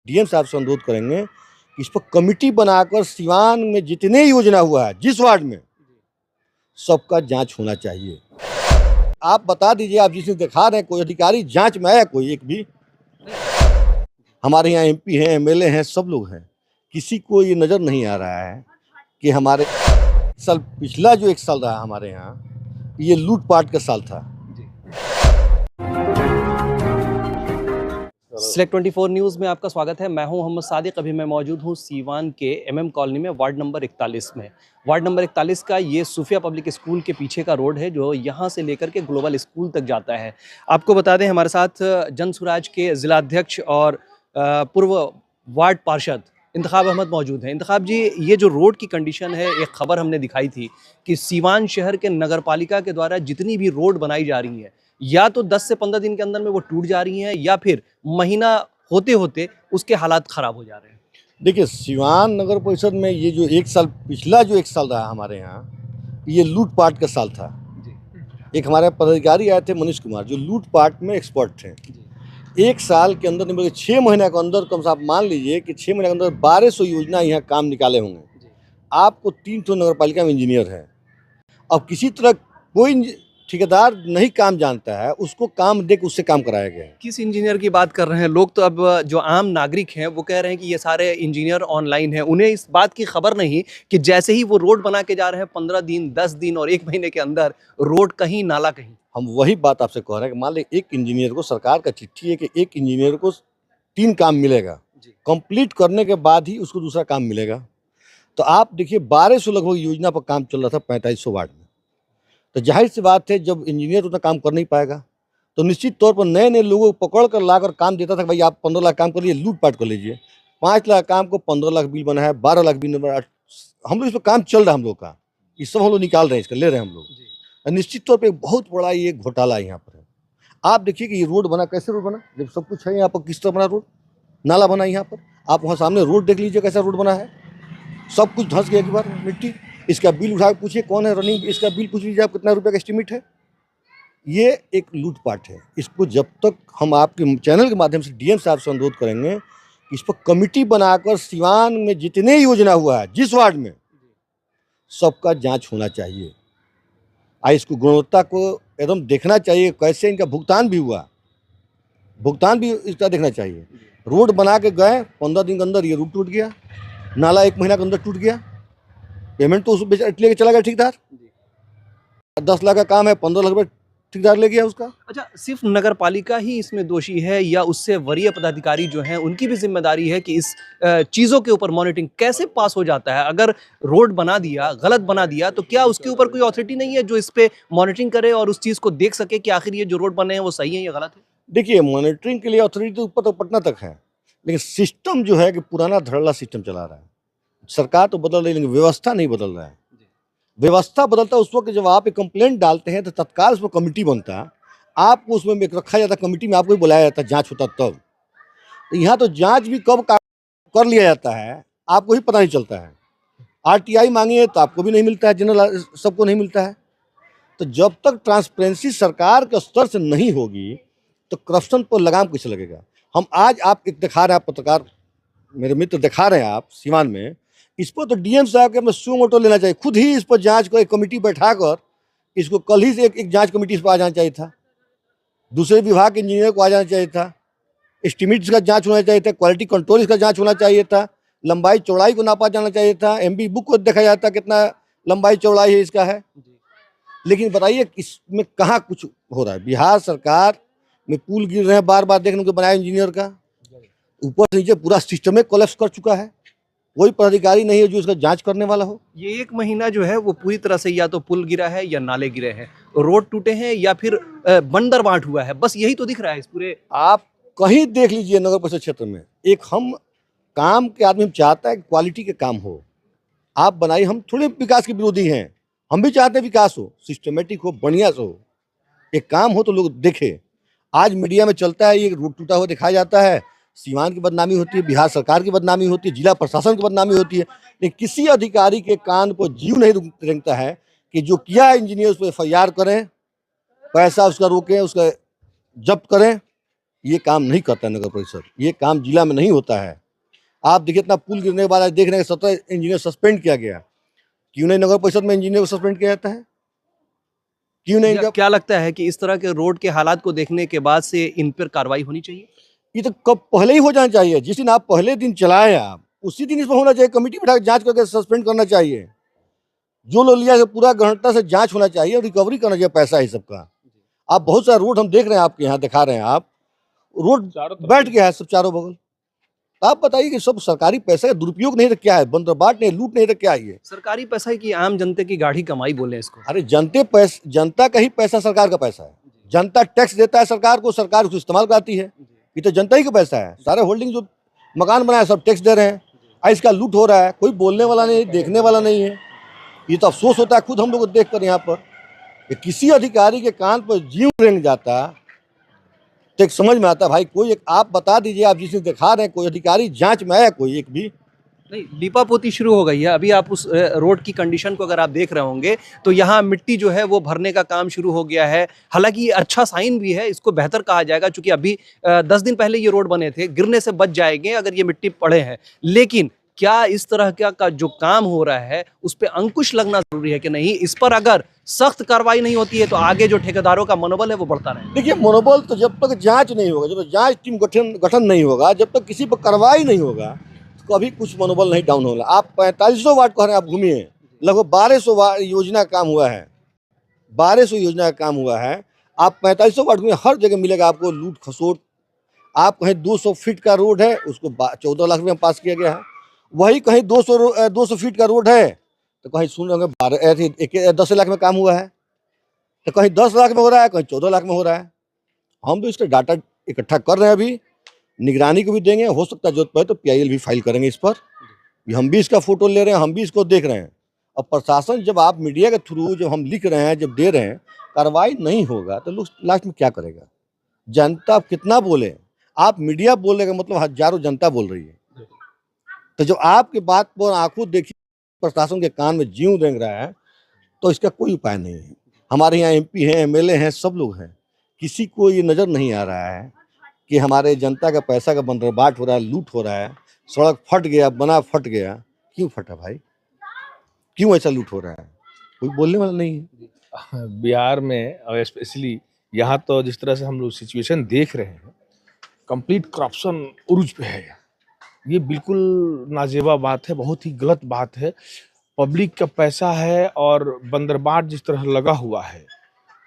DM साहब से अनुरोध करेंगे कि इस पर कमेटी बनाकर सिवान में जितने योजना हुआ है जिस वार्ड में सबका जांच होना चाहिए। आप बता दीजिए, आप जिसने दिखा रहे हैं कोई अधिकारी जांच में आया कोई एक भी? हमारे यहाँ एमपी हैं, एमएलए हैं, सब लोग हैं, किसी को ये नज़र नहीं आ रहा है कि हमारे साल पिछला जो एक साल रहा हमारे यहाँ ये लूटपाट का साल था। सिलेक्ट 24 न्यूज़ में आपका स्वागत है। मैं हूं मोहम्मद सादिक। अभी मैं मौजूद हूं सीवान के एमएम कॉलोनी में वार्ड नंबर 41 में। वार्ड नंबर 41 का ये सूफिया पब्लिक स्कूल के पीछे का रोड है जो यहां से लेकर के ग्लोबल स्कूल तक जाता है। आपको बता दें, हमारे साथ जन स्वराज के जिलाध्यक्ष और पूर्व वार्ड पार्षद इंतखाब अहमद मौजूद हैं। इंतखाब जी, ये जो रोड की कंडीशन है, एक खबर हमने दिखाई थी कि सीवान शहर के नगर पालिका के द्वारा जितनी भी रोड बनाई जा रही है या तो 10 से 15 दिन के अंदर में वो टूट जा रही हैं या फिर महीना होते होते उसके हालात खराब हो जा रहे हैं। देखिए, सिवान नगर परिषद में ये जो एक साल पिछला जो एक साल रहा हमारे यहाँ ये लूटपाट का साल था। एक हमारे पदाधिकारी आए थे मनीष कुमार, जो लूटपाट में एक्सपर्ट थे। एक साल के अंदर नहीं, 6 महीने के अंदर कम से आप मान लीजिए कि 6 महीने के अंदर 1200 योजना यहाँ काम निकाले होंगे। आपको 3 ठो नगर पालिका में इंजीनियर है। अब किसी तरह कोई ठेकेदार नहीं काम जानता है, उसको काम दे के उससे काम कराया गया है। किस इंजीनियर की बात कर रहे हैं? लोग तो अब जो आम नागरिक हैं वो कह रहे हैं कि ये सारे इंजीनियर ऑनलाइन हैं। उन्हें इस बात की खबर नहीं कि जैसे ही वो रोड बना के जा रहे हैं 15 दिन, 10 दिन और 1 महीने के अंदर रोड कहीं नाला कहीं। हम वही बात आपसे कह रहे हैं कि मान लीजिए एक इंजीनियर को, सरकार का चिट्ठी है कि एक इंजीनियर को 3 काम मिलेगा, कंप्लीट करने के बाद ही उसको दूसरा काम मिलेगा। तो आप देखिए 1200 लगभग योजना पर काम चल रहा था 4500 वार्ड में। तो जाहिर सी बात है, जब इंजीनियर उतना काम कर नहीं पाएगा तो निश्चित तौर पर नए नए लोगों को पकड़ कर लाकर काम देता था कि भाई आप 15 लाख काम कर लीजिए, लूटपाट कर लीजिए। 5 लाख काम को 15 लाख बिल बना है, 12 लाख बिल बना है। हम लोग इस पर काम चल रहा है, हम लोग का ये सब हम लोग निकाल रहे हैं, इसका ले रहे हैं हम लोग। निश्चित तौर पर एक बहुत बड़ा ये घोटाला यहाँ पर है। आप देखिए कि ये रोड बना, कैसे रोड बना, जब सब कुछ है यहाँ पर, किस तरह बना रोड, नाला बना यहाँ पर। आप वहाँ सामने रोड देख लीजिए कैसा रोड बना है, सब कुछ धंस गया एक बार, मिट्टी। इसका बिल उठा के पूछिए कौन है रनिंग, इसका बिल पूछ लीजिए आप कितना रुपये का एस्टिमेट है। ये एक लूटपाट है। इसको जब तक हम आपके चैनल के माध्यम से डीएम साहब से अनुरोध करेंगे कि इस पर कमेटी बनाकर सिवान में जितने योजना हुआ है जिस वार्ड में सबका जांच होना चाहिए। इसको गुणवत्ता को एकदम देखना चाहिए, कैसे इनका भुगतान भी हुआ, भुगतान भी इसका देखना चाहिए। रोड बना के गए, 15 दिन के अंदर ये रोड टूट गया, नाला 1 महीना के अंदर टूट गया, पेमेंट तो उस लेके चला गया ठेकेदार। 10 लाख का काम है, 15 लाख रुपये ठेकेदार ले गया उसका। अच्छा, सिर्फ नगर पालिका ही इसमें दोषी है या उससे वरीय पदाधिकारी जो हैं उनकी भी जिम्मेदारी है कि इस चीज़ों के ऊपर मॉनिटरिंग कैसे पास हो जाता है? अगर रोड बना दिया, गलत बना दिया, तो क्या उसके ऊपर कोई अथॉरिटी नहीं है जो इस पे मॉनिटरिंग करे और उस चीज़ को देख सके कि आखिर ये जो रोड बने हैं वो सही है या गलत है? देखिए, मॉनिटरिंग के लिए अथॉरिटी तो ऊपर तक पटना तक है, लेकिन सिस्टम जो है कि पुराना धड़ल्ला सिस्टम चला रहा है। सरकार तो बदल रही है लेकिन व्यवस्था नहीं बदल रहा है। व्यवस्था बदलता है उस वक्त जब आप एक कंप्लेंट डालते हैं तो तत्काल उसमें कमेटी बनता है, आपको उसमें रखा जाता, कमेटी में आपको भी बुलाया जाता, जांच होता तब। तो यहाँ तो जांच भी कब कर लिया जाता है आपको ही पता नहीं चलता है। आरटीआई मांगिए तो आपको भी नहीं मिलता है, जनरल सबको नहीं मिलता है। तो जब तक ट्रांसपेरेंसी सरकार के स्तर से नहीं होगी तो करप्शन पर लगाम कैसे लगेगा? हम आज आप एक दिखा रहे हैं, पत्रकार मेरे मित्र दिखा रहे हैं आप सिवान में, इस पर तो डीएम साहब के सो मोटो लेना चाहिए, खुद ही इस पर जांच को एक कमेटी बैठाकर इसको कल ही से एक जांच कमेटी इस पर आ जाना चाहिए था। दूसरे विभाग के इंजीनियर को आ जाना चाहिए था, एस्टिमेट्स का जांच होना चाहिए था, क्वालिटी कंट्रोल इसका जांच होना चाहिए था, लंबाई चौड़ाई को नापा जाना चाहिए था, एमबी बुक को देखा जाता कितना लंबाई चौड़ाई है इसका है। लेकिन बताइए इसमें कहाँ कुछ हो रहा है? बिहार सरकार में पुल गिर रहे हैं बार बार, देखने को बनाया इंजीनियर का, ऊपर से नीचे पूरा सिस्टम कोलैप्स कर चुका है। कोई पदाधिकारी नहीं है जो इसका जांच करने वाला हो। ये 1 महीना जो है वो पूरी तरह से या तो पुल गिरा है या नाले गिरे हैं, रोड टूटे हैं या फिर बंदर बांट हुआ है, बस यही तो दिख रहा है इस पूरे। आप कहीं देख लीजिए नगर परिषद क्षेत्र में, एक हम काम के आदमी, हम चाहता है कि क्वालिटी के काम हो, आप बनाइए। हम थोड़े विकास के विरोधी हैं, हम भी चाहते हैं विकास हो, सिस्टमेटिक हो, बढ़िया से हो, एक काम हो तो लोग देखे। आज मीडिया में चलता है ये रोड टूटा हुआ दिखाया जाता है, सीवान की बदनामी होती है, बिहार सरकार की बदनामी होती है, जिला प्रशासन की बदनामी होती है, लेकिन किसी अधिकारी के कान पर जीव नहीं रेंगता है कि जो किया इंजीनियर उस पर FIR करें, पैसा उसका रोकें, उसका जब्त करें, ये काम नहीं करता है नगर परिषद, ये काम जिला में नहीं होता है। आप देखिए इतना पुल गिरने के बाद आज देख रहे हैं 17 इंजीनियर सस्पेंड किया गया। क्यों नहीं नगर परिषद में इंजीनियर को सस्पेंड किया जाता है? क्यों नहीं? क्या क्या लगता है कि इस तरह के रोड के हालात को देखने के बाद से इन पर कार्रवाई होनी चाहिए? ये तो कब पहले ही हो जाना चाहिए। जिस दिन आप पहले दिन चलाए आप उसी दिन इसमें होना चाहिए, कमेटी बैठा के जांच करके सस्पेंड करना चाहिए। जो लोग लिया है पूरा गहनता से जांच होना चाहिए और रिकवरी करना चाहिए पैसा ही सबका। आप बहुत सारा रोड हम देख रहे हैं, आपके यहाँ दिखा रहे हैं, आप रोड बैठ गया है सब चारों बगल। तो आप बताइए कि सब सरकारी पैसे का दुरुपयोग नहीं तो क्या है, बंदरबाट नहीं, लूट नहीं तो क्या है ये? सरकारी पैसा है कि आम जनता की गाढ़ी कमाई बोले इसको? अरे जनता का ही पैसा सरकार का पैसा है। जनता टैक्स देता है सरकार को, सरकार उसको इस्तेमाल कराती है। ये तो जनता ही का पैसा है। सारे होल्डिंग जो मकान बनाए सब टैक्स दे रहे हैं, और इसका लूट हो रहा है। कोई बोलने वाला नहीं, देखने वाला नहीं है। ये तो अफसोस होता है खुद हम लोग को देख कर यहाँ पर कि किसी अधिकारी के कान पर जीव रेंग जाता तो एक समझ में आता भाई। कोई एक आप बता दीजिए, आप जिसने दिखा रहे हैं कोई अधिकारी जांच में आया कोई एक भी? नहीं, लीपापोती शुरू हो गई है। अभी आप उस रोड की कंडीशन को अगर आप देख रहे होंगे तो यहाँ मिट्टी जो है वो भरने का काम शुरू हो गया है। हालांकि ये अच्छा साइन भी है, इसको बेहतर कहा जाएगा, क्योंकि अभी 10 दिन पहले ये रोड बने थे, गिरने से बच जाएंगे अगर ये मिट्टी पड़े हैं। लेकिन क्या इस तरह का जो काम हो रहा है उस पर अंकुश लगना जरूरी है कि नहीं? इस पर अगर सख्त कार्रवाई नहीं होती है तो आगे जो ठेकेदारों का मनोबल है वो बढ़ता रहेगा। देखिए मनोबल तो जब तक जांच नहीं होगा, जब तक जांच टीम गठन नहीं होगा, जब तक किसी पर कार्रवाई नहीं होगा, कभी कुछ मनोबल नहीं डाउन होगा। आप 4500 वार्ड कह रहे हैं, आप घूमिए, लगभग 1200 योजना का काम हुआ है। 1200 योजना का काम हुआ है। आप 4500 वार्ड घूमिए, हर जगह मिलेगा आपको लूट खसोट। आप कहीं 200 फीट का रोड है, उसको 14 लाख रुपये में पास किया गया है। वही कहीं 200 फीट का रोड है तो कहीं सुन रहे 10 लाख में काम हुआ है, तो कहीं 10 लाख में हो रहा है, कहीं 14 लाख में हो रहा है। हम तो इसका डाटा इकट्ठा कर रहे हैं, अभी निगरानी को भी देंगे। हो सकता है जरूरत पड़े तो PIL भी फाइल करेंगे इस पर। हम भी इसका फोटो ले रहे हैं, हम भी इसको देख रहे हैं। अब प्रशासन जब आप मीडिया के थ्रू जब हम लिख रहे हैं, जब दे रहे हैं, कार्रवाई नहीं होगा तो लोग लास्ट में क्या करेगा? जनता कितना बोले, आप मीडिया बोलेगा मतलब हजारों जनता बोल रही है। तो जो आपकी बात पर आंखों देखी प्रशासन के कान में जीव रेंग रहा है तो इसका कोई उपाय नहीं है। हमारे यहाँ MP हैं, MLA हैं, सब लोग हैं, किसी को ये नज़र नहीं आ रहा है कि हमारे जनता का पैसा का बंदरबाट हो रहा है, लूट हो रहा है। सड़क फट गया, बना फट गया, क्यों फटा भाई? क्यों ऐसा लूट हो रहा है? कोई बोलने वाला नहीं है। बिहार में और स्पेशली यहाँ तो जिस तरह से हम लोग सिचुएशन देख रहे हैं, कंप्लीट करप्शन उरूज पे है। ये बिल्कुल नाजेबा बात है, बहुत ही गलत बात है। पब्लिक का पैसा है और बंदरबाट जिस तरह लगा हुआ है,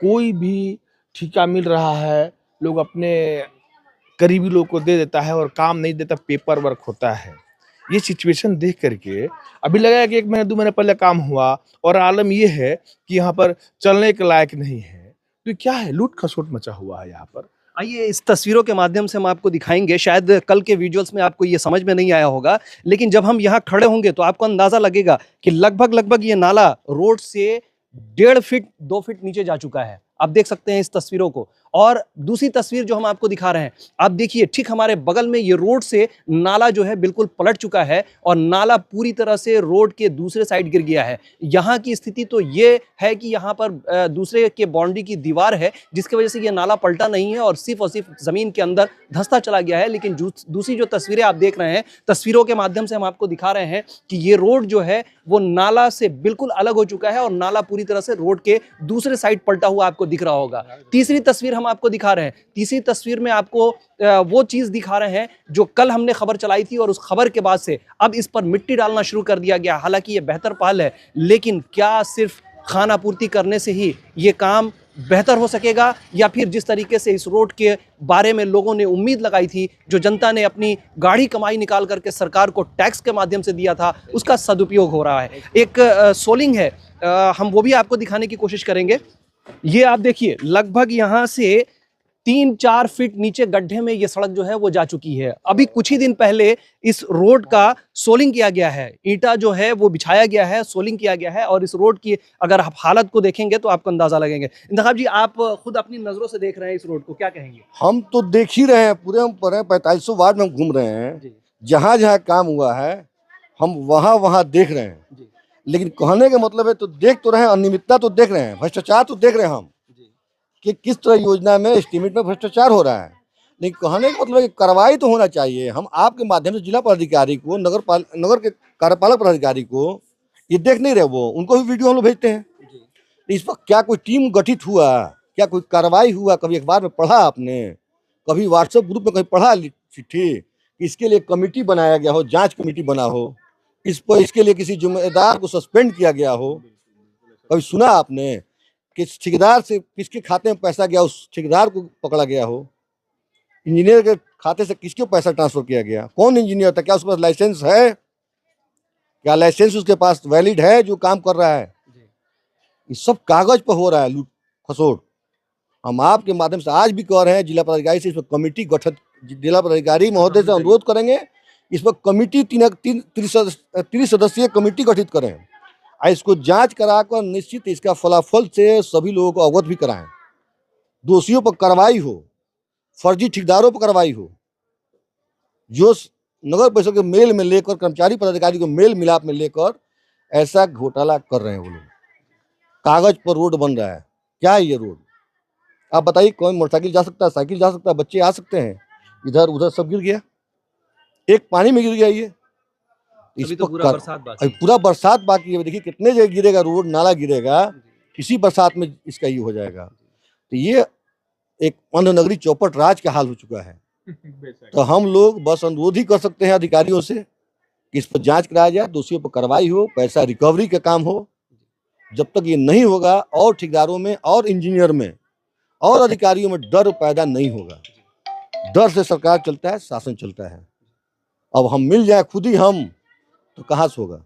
कोई भी ठेका मिल रहा है, लोग अपने करीबी लोग को दे देता है और काम नहीं देता, पेपर वर्क होता है। ये सिचुएशन देख करके अभी लगा कि 1 महीने 2 महीने पहले काम हुआ और आलम ये है कि यहाँ पर चलने के लायक नहीं है। तो ये क्या है? लूट खसोट मचा हुआ है यहाँ पर। आइए इस तस्वीरों के माध्यम से हम आपको दिखाएंगे। शायद कल के विजुअल्स में आपको ये समझ में नहीं आया होगा, लेकिन जब हम यहाँ खड़े होंगे तो आपको अंदाजा लगेगा कि लगभग ये नाला रोड से 1.5 फीट 2 फीट नीचे जा चुका है। आप देख सकते हैं इस तस्वीरों को। और दूसरी तस्वीर जो हम आपको दिखा रहे हैं, आप देखिए ठीक हमारे बगल में ये रोड से नाला जो है बिल्कुल पलट चुका है और नाला पूरी तरह से रोड के दूसरे साइड गिर गया है। यहाँ की स्थिति तो ये है कि यहाँ पर दूसरे के बाउंड्री की दीवार है, जिसकी वजह से ये नाला पलटा नहीं है और सिर्फ जमीन के अंदर धंसता चला गया है। लेकिन दूसरी जो तस्वीरें आप देख रहे हैं, तस्वीरों के माध्यम से हम आपको दिखा रहे हैं कि ये रोड जो है वो नाला से बिल्कुल अलग हो चुका है और नाला पूरी तरह से रोड के दूसरे साइड पलटा हुआ आपको दिख रहा होगा। तीसरी तस्वीर हम आपको दिखा रहे हैं। तीसरी तस्वीर में आपको वो चीज दिखा रहे हैं जो कल हमने खबर चलाई थी और उस खबर के बाद से अब इस पर मिट्टी डालना शुरू कर दिया गया। हालांकि ये बेहतर पहल है, लेकिन क्या सिर्फ खाना पूर्ति करने से ही ये काम बेहतर हो सकेगा, या फिर जिस तरीके से इस रोड के बारे में लोगों ने उम्मीद लगाई थी, जो जनता ने अपनी गाढ़ी कमाई निकाल करके सरकार को टैक्स के माध्यम से दिया था, उसका सदुपयोग हो रहा है। एक सोलिंग है, हम वो भी आपको दिखाने की कोशिश करेंगे। ये आप देखिए लगभग यहाँ से 3-4 फीट नीचे गड्ढे में ये सड़क जो है वो जा चुकी है। अभी कुछ ही दिन पहले इस रोड का सोलिंग किया गया है, ईंटा जो है वो बिछाया गया है, सोलिंग किया गया है और इस रोड की अगर आप हालत को देखेंगे तो आपको अंदाजा लगेंगे। इंतखाब जी, आप खुद अपनी नजरों से देख रहे हैं इस रोड को, क्या कहेंगे? हम तो देख ही रहे हैं, पूरे हम पर 4500 वार्ड में हम घूम रहे हैं, जहाँ जहाँ काम हुआ है हम वहाँ देख रहे हैं। लेकिन कहने का मतलब है तो देख तो रहे हैं, अनियमितता तो देख रहे हैं, भ्रष्टाचार तो देख रहे हैं हम कि किस तरह योजना में एस्टीमेट में भ्रष्टाचार हो रहा है। नहीं, कहने का मतलब है कि कार्रवाई तो होना चाहिए। हम आपके माध्यम से जिला पदाधिकारी को, नगर के कार्यपालक पदाधिकारी को ये देख नहीं रहे, वो उनको भी वीडियो हम लोग भेजते हैं। इस वक्त क्या कोई टीम गठित हुआ, क्या कोई कार्रवाई हुआ, कभी अखबार में पढ़ा आपने, कभी व्हाट्सएप ग्रुप में कहीं पढ़ा चिट्ठी कि इसके लिए कमेटी बनाया गया हो, जांच कमेटी बना हो, इस पर इसके लिए किसी जिम्मेदार को सस्पेंड किया गया हो? कभी सुना आपने कि ठेकेदार से किसके खाते में पैसा गया, उस ठेकेदार को पकड़ा गया हो? इंजीनियर के खाते से किसको पैसा ट्रांसफर किया गया? कौन इंजीनियर था? क्या उसके पास लाइसेंस है? क्या लाइसेंस उसके पास वैलिड है जो काम कर रहा है? ये सब कागज पर हो रहा है लूट खसोट। हम आपके माध्यम से आज भी कह रहे हैं जिला पदाधिकारी से, इस पर कमेटी गठित, जिला पदाधिकारी महोदय से अनुरोध करेंगे इस पर कमेटी 30 सदस्यीय कमेटी गठित करें और इसको जांच कराकर निश्चित इसका फलाफल से सभी लोगों को अवगत भी कराएं। दोषियों पर कार्रवाई हो, फर्जी ठेकेदारों पर कार्रवाई हो, जो नगर परिषद के मेल में लेकर, कर्मचारी पदाधिकारी को मेल मिलाप में लेकर ऐसा घोटाला कर रहे हैं वो लोग। कागज पर रोड बन रहा है, क्या है ये रोड? आप बताइए, कौन मोटरसाइकिल जा सकता है, साइकिल जा सकता है, बच्चे आ सकते हैं? इधर उधर सब गिर गया, एक पानी में गिर गया। ये अभी तो पूरा बरसात बाकी है। पूरा बरसात बाकी है। देखिए कितने जगह गिरेगा रोड, नाला गिरेगा, किसी बरसात में इसका ये हो जाएगा। तो ये एक अन्य नगरी चौपट राज का हाल हो चुका है। तो हम लोग बस अनुरोध ही कर सकते हैं अधिकारियों से कि इस पर जांच कराया जाए, दोषियों पर कार्रवाई हो, पैसा रिकवरी का काम हो। जब तक ये नहीं होगा और ठेकेदारों में और इंजीनियर में और अधिकारियों में डर पैदा नहीं होगा। डर से सरकार चलता है, शासन चलता है। अब हम मिल जाए खुद ही हम, तो कहाँ से होगा?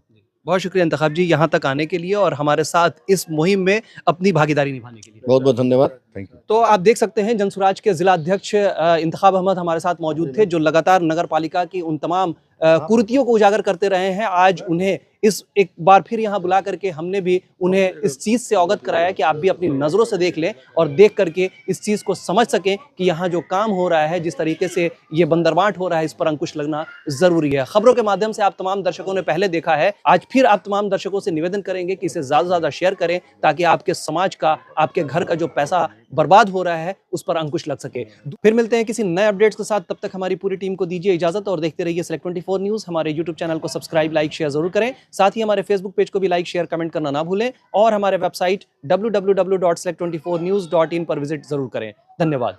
बहुत शुक्रिया इंतखाब जी यहाँ तक आने के लिए और हमारे साथ इस मुहिम में अपनी भागीदारी निभाने के लिए। बहुत बहुत धन्यवाद, थैंक यू। तो आप देख सकते हैं जनसुराज के जिला अध्यक्ष इंतखाब अहमद हमारे साथ मौजूद थे, जो लगातार नगर पालिका की उन तमाम कुरीतियों को उजागर करते रहे हैं। आज उन्हें इस एक बार फिर यहाँ बुला करके हमने भी उन्हें इस चीज़ से अवगत कराया कि आप भी अपनी नज़रों से देख लें और देख करके इस चीज़ को समझ सकें कि यहाँ जो काम हो रहा है, जिस तरीके से ये बंदरबाट हो रहा है, इस पर अंकुश लगना ज़रूरी है। खबरों के माध्यम से आप तमाम दर्शकों ने पहले देखा है, आज फिर आप तमाम दर्शकों से निवेदन करेंगे कि इसे ज़्यादा से ज़्यादा शेयर करें ताकि आपके समाज का, आपके घर का जो पैसा बर्बाद हो रहा है उस पर अंकुश लग सके। फिर मिलते हैं किसी नए अपडेट्स के साथ, तब तक हमारी पूरी टीम को दीजिए इजाजत और देखते रहिए Select 24 न्यूज़। हमारे YouTube चैनल को सब्सक्राइब, लाइक, शेयर जरूर करें। साथ ही हमारे Facebook पेज को भी लाइक, शेयर, कमेंट करना ना भूलें और हमारे वेबसाइट www.select24news.in पर विजिट जरूर करें। धन्यवाद।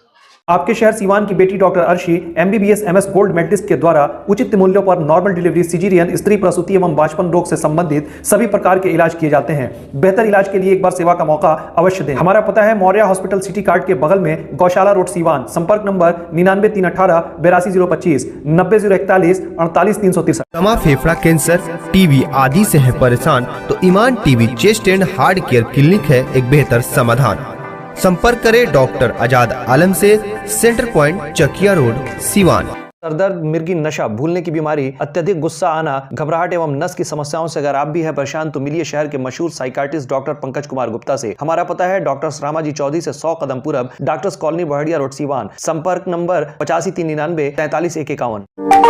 आपके शहर सीवान की बेटी doctor Arshi MBBS MS gold medallist के द्वारा उचित मूल्यों पर नॉर्मल डिलीवरी, सिजेरियन, स्त्री प्रसूति एवं बांझपन रोग से संबंधित सभी प्रकार के इलाज किए जाते हैं। बेहतर इलाज के लिए एक बार सेवा का मौका अवश्य दें। हमारा पता है मौर्या हॉस्पिटल सिटी कार्ड के बगल में, गौशाला रोड, सीवान। संपर्क नंबर 99 318 82 025 90 041 48 363। दमा, फेफड़ा कैंसर, टीबी आदि से है परेशान तो ईमान TB chest and heart care clinic है एक बेहतर समाधान। संपर्क करें डॉक्टर आजाद आलम से, centre point, Chakiya road, Siwan. सरदर्द, मिर्गी, नशा, भूलने की बीमारी, अत्यधिक गुस्सा आना, घबराहट एवं नस की समस्याओं से अगर आप भी हैं परेशान तो मिलिए शहर के मशहूर साइकाट्रिस्ट डॉक्टर पंकज कुमार गुप्ता से। हमारा पता है डॉक्टर रामाजी चौधरी से 100 कदम पूरब, doctors colony, Bahadiya road, Siwan. संपर्क नंबर 85 399 43 151।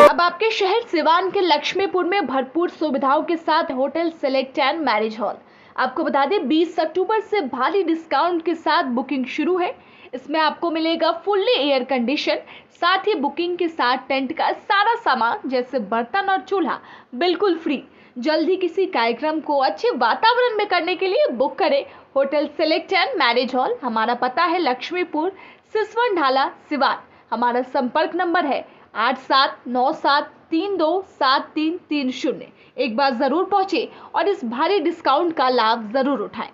अब आपके शहर सिवान के लक्ष्मीपुर में भरपूर सुविधाओं के साथ hotel select and marriage hall. आपको बता दें 20 अक्टूबर से भारी डिस्काउंट के साथ बुकिंग शुरू है। इसमें आपको मिलेगा फुल्ली एयर कंडीशन, साथ ही बुकिंग के साथ टेंट का सारा सामान जैसे बर्तन और चूल्हा बिल्कुल फ्री। जल्द ही किसी कार्यक्रम को अच्छे वातावरण में करने के लिए बुक करें hotel select and marriage hall. हमारा पता है लक्ष्मीपुर, सिसवन ढाला, सिवान। हमारा संपर्क नंबर है 8797327330। एक बार जरूर पहुंचे और इस भारी डिस्काउंट का लाभ जरूर उठाएं।